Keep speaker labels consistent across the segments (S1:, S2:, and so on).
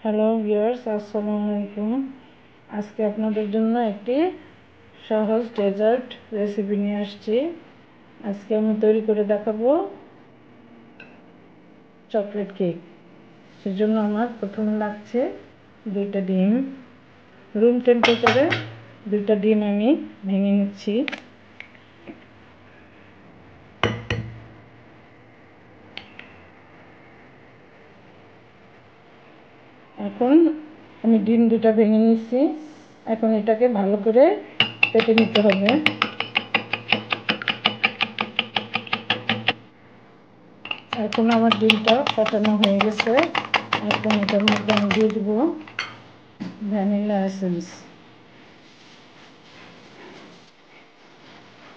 S1: Hello viewers, আসসালামু আলাইকুম। আজকে আপনাদের জন্য একটি সহজ ডেজার্ট রেসিপি নিয়ে আসছি। আজকে আমি তৈরি করে দেখাবো চকলেট কেক। সেজন্য আমার প্রথমে লাগছে 2টা ডিম। রুম টেম্পারেচারে 2টা ডিম আমি ভেঙে নিচ্ছি। এখন আমি ডিম 2টা ভেঙে নিচ্ছি। এখন এটাকে ভালো করে ফেটে নিতে হবে। এখন আমার ডিমটা ফেটানো হয়ে গেছে। এখন এটার মধ্যে আমি দিয়ে দেবো ভ্যানিলা এসেন্স।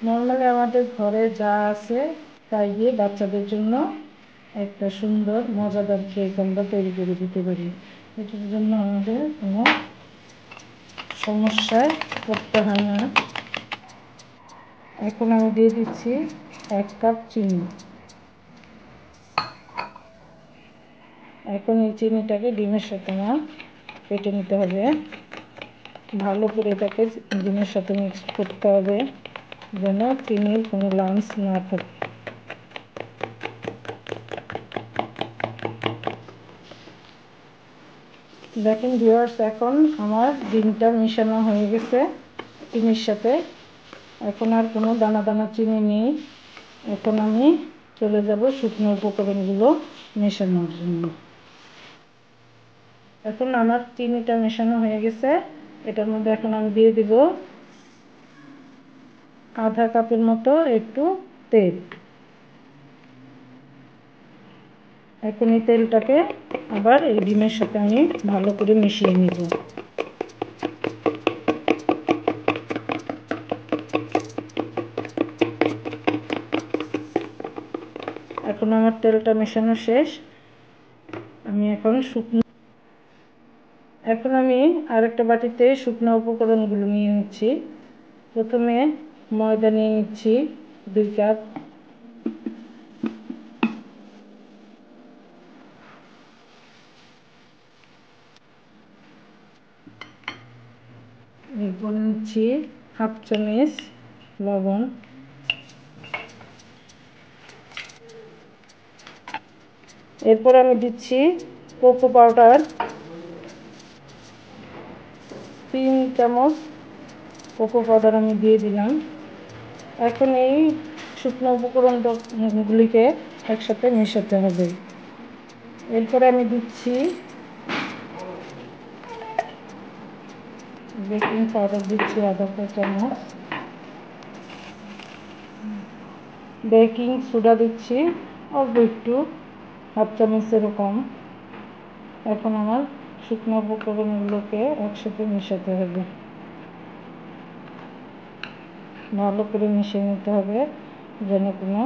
S1: নর্মালি আমাদের ঘরে যা আছে তাই দিয়ে বাচ্চাদের জন্য একটা সুন্দর মজাদার কেক আমরা তৈরি করে দিতে পারি। এটার জন্য আমাদের কোনো সমস্যায় পড়তে হয় না। এখন আমি দিয়ে দিচ্ছি 1 কাপ চিনি। এখন এই চিনিটাকে ডিমের সাথে আমার ফেটে নিতে হবে। ভালো করে এটাকে ডিমের সাথে মিক্স করতে হবে যেন চিনির কোনো লাম্পস না থাকে। দেখেন ভিউয়ার্স, এখন আমার ডিমটা মেশানো হয়ে গেছে চিনির সাথে। এখন আর কোনো দানা দানা চিনি নেই। এখন আমি চলে যাব শুকনো উপকরণগুলো মেশানোর জন্য। এখন আমার চিনিটা মেশানো হয়ে গেছে। এটার মধ্যে এখন আমি দিয়ে দিব আধা কাপের মতো একটু তেল। এখন এই তেলটাকে আবার এই ডিমের সাথে আমি ভালো করে মিশিয়ে নিব। এখন আমার তেলটা মেশানো শেষ। আমি এখন আমি আরেকটা বাটিতে শুকনো উপকরণগুলো নিয়ে নিচ্ছি। প্রথমে ময়দা নিয়ে নিচ্ছি 2 কাপ। এরপর নিচ্ছি হাফ চামচ লবণ। এরপর আমি দিচ্ছি কোকো পাউডার 3 চামচ কোকো পাউডার আমি দিয়ে দিলাম। এখন এই শুকনো উপকরণগুলিকে একসাথে মেশাতে হবে। এরপরে আমি দিচ্ছি বেকিং পাউডার, দিচ্ছি আধা চামচ। বেকিং সোডা দিচ্ছি অল্প একটু, হাফ চামচের কম। এখন আমার শুকনো উপকরণগুলোকে একসাথে মেশাতে হবে। ভালো করে মিশিয়ে নিতে হবে যেন কোনো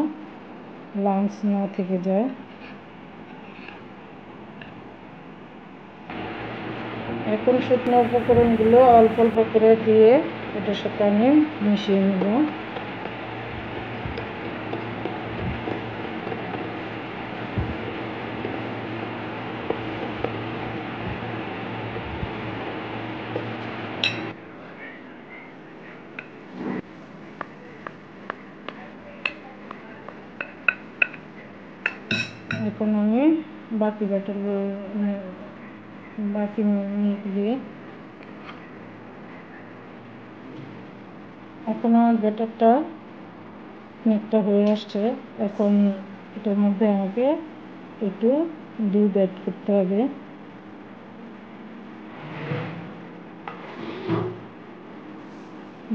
S1: লাম্পস না থেকে যায়। এখন শুকনো উপকরণগুলো অল্প অল্প করে দিয়ে এটার সাথে আমি মিশিয়ে নেব। এখন আমি বাকি মিল্ক দিয়ে এখন আমার ব্যাটারটা অনেকটা হয়ে আসছে। এখন এটার মধ্যে আমাকে একটু দুধ অ্যাড করতে হবে।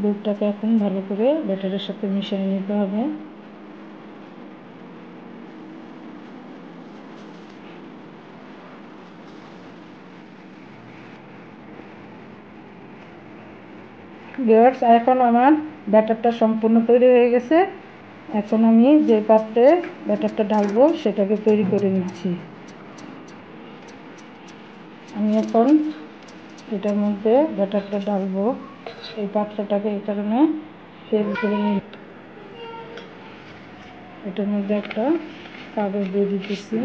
S1: দুধটাকে এখন ভালো করে ব্যাটারের সাথে মিশিয়ে নিতে হবে। ভিউয়ার্স, এখন আমার ব্যাটারটা সম্পূর্ণ তৈরি হয়ে গেছে। এখন আমি যে পাত্রে ব্যাটারটা ঢালবো সেটাকে তৈরি করে নিচ্ছি। আমি এখন এটার মধ্যে ব্যাটারটা ঢালবো। এই পাত্রটাকে এই কারণে তেল করে নিই। এটার মধ্যে একটা কাগজ দিয়ে দিতেছি।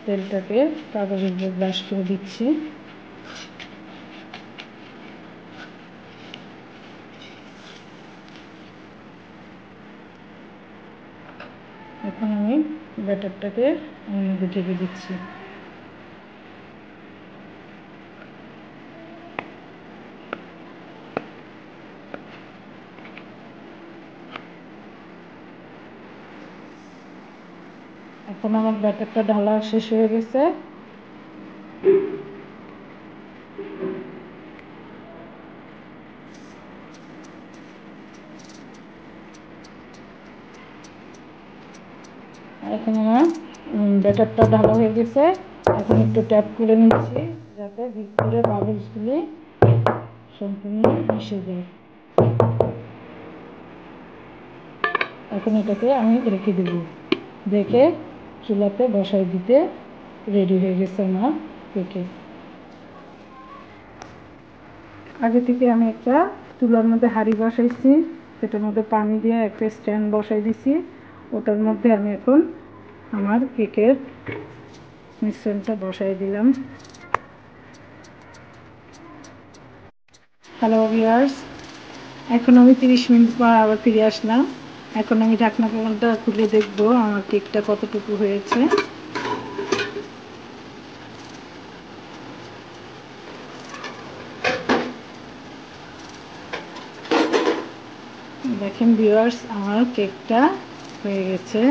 S1: তেলটাকে কাগজের উপর ব্রাশ করে দিচ্ছি। এখন আমি ব্যাটারটাকে এর মধ্যে ঢেকে দিচ্ছি। এখন আমার ব্যাটারটা ঢালা শেষ হয়ে গেছে। এখন আমার ব্যাটারটা ঢালা হয়ে গেছে। এখন একটু ট্যাপ করে নিচ্ছি যাতে ভিতরে বাবলসগুলি সম্পূর্ণ মিশে যায়। এখন এটাকে আমি রেখে দেব। দেখে চুলাতে বসাই দিতে রেডি হয়ে গেছে আমার কেক। আগে থেকে আমি একটা চুলার মধ্যে হাঁড়ি বসাইছি, সেটার মধ্যে পানি দিয়ে একটা স্ট্যান্ড বসাই দিছি। ওটার মধ্যে আমি এখন আমার কেকের মিশ্রণটা বসাই দিলাম। হ্যালো ভিউয়ার্স, এখন আমি 30 মিনিট পর আবার ফিরে আসলাম। এখন আমি ঢাকনাটা খুলে দেখব আমার কেকটা কতটুকু হয়েছে। দেখেন ভিউয়ার্স, আমার কেকটা হয়ে গেছে।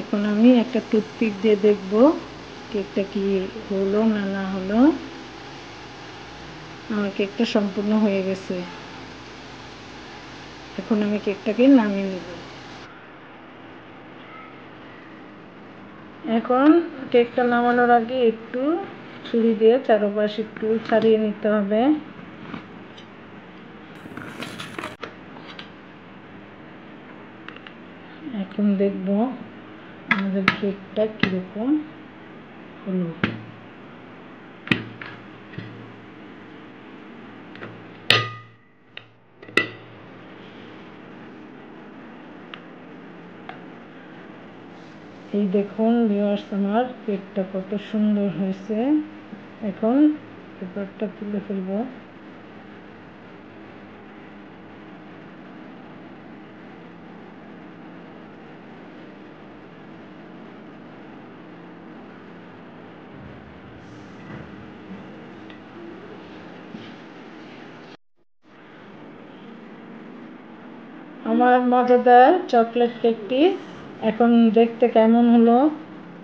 S1: এখন আমি একটা টুথপিক দিয়ে দেখব কেকটা কি হলো না হলো। আমার কেকটা সম্পূর্ণ হয়ে গেছে। এখন আমি কেকটাকে নামিয়ে নেব। এখন কেকটা নামানোর আগে একটু ছুরি দিয়ে চারপাশে একটু ছাড়িয়ে নিতে হবে। এখন দেখব আমাদের কেকটা কীরকম হলো। এই দেখুন ভিউয়ার্স, আমার কেকটা কত সুন্দর হয়েছে। এখন পেপারটা তুলে ফেলব। আমার মজাদার চকলেট কেকটি এখন দেখতে কেমন হলো,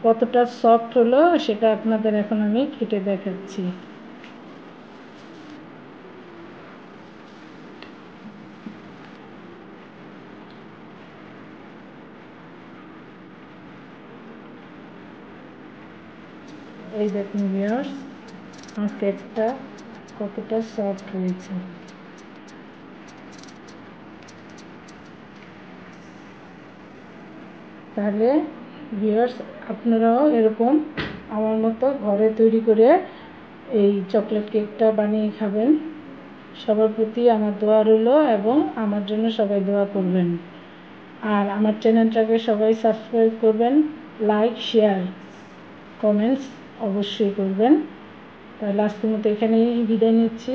S1: কতটা সফট হলো সেটা আপনাদের এখন আমি কেটে দেখাচ্ছি। এই দেখুন ভিউয়ার্স, আমার কেকটা কতটা সফট হয়েছে। তাহলে ভিউয়ার্স, আপনারাও এরকম আমার মতো ঘরে তৈরি করে এই চকলেট কেকটা বানিয়ে খাবেন। সবার প্রতি আমার দোয়া রইল এবং আমার জন্য সবাই দোয়া করবেন। আর আমার চ্যানেলটাকে সবাই সাবস্ক্রাইব করবেন, লাইক শেয়ার কমেন্টস অবশ্যই করবেন। তাহলে আজকের মতো এখানেই বিদায় নিচ্ছি।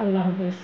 S1: আল্লাহ হাফেজ।